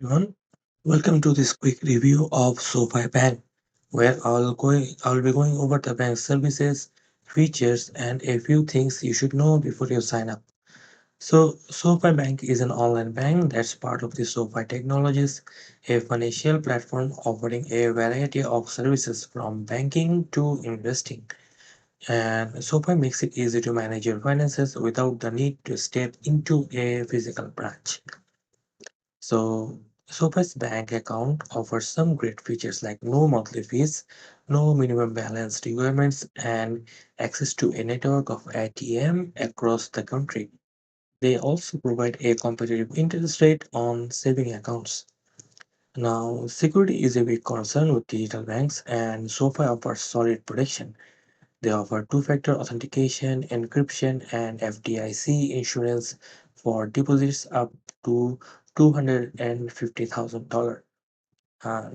everyone. Welcome to this quick review of SoFi Bank, where I'll be going over the bank's services, features, and a few things you should know before you sign up. So, SoFi Bank is an online bank that's part of the SoFi Technologies, a financial platform offering a variety of services from banking to investing. And SoFi makes it easy to manage your finances without the need to step into a physical branch. So, SoFi's bank account offers some great features like no monthly fees, no minimum balance requirements, and access to a network of ATM across the country. They also provide a competitive interest rate on saving accounts. Now, security is a big concern with digital banks, and SoFi offers solid protection. They offer two-factor authentication, encryption, and FDIC insurance for deposits up to $250,000.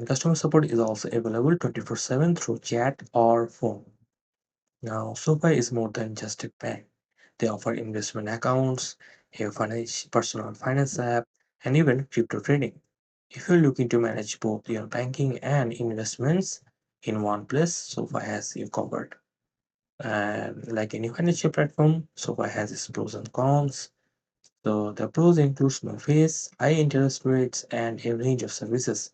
Customer support is also available 24/7 through chat or phone. Now, SoFi is more than just a bank. They offer investment accounts, a personal finance app, and even crypto trading. If you're looking to manage both your banking and investments in one place, SoFi has you covered. And like any financial platform, SoFi has its pros and cons. So the pros include no fees, high interest rates, and a range of services.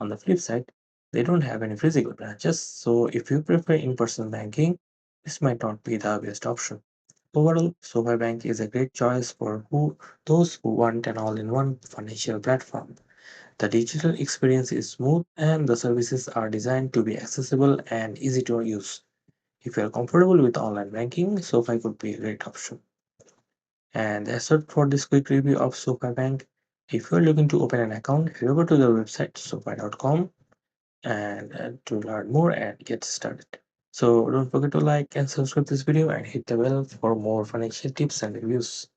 On the flip side, they don't have any physical branches, so if you prefer in-person banking, this might not be the best option. Overall, SoFi Bank is a great choice for those who want an all-in-one financial platform. The digital experience is smooth and the services are designed to be accessible and easy to use. If you are comfortable with online banking, SoFi could be a great option. And that's it for this quick review of SoFi Bank. If you're looking to open an account, head over to the website sofi.com and to learn more and get started. So don't forget to like and subscribe this video and hit the bell for more financial tips and reviews.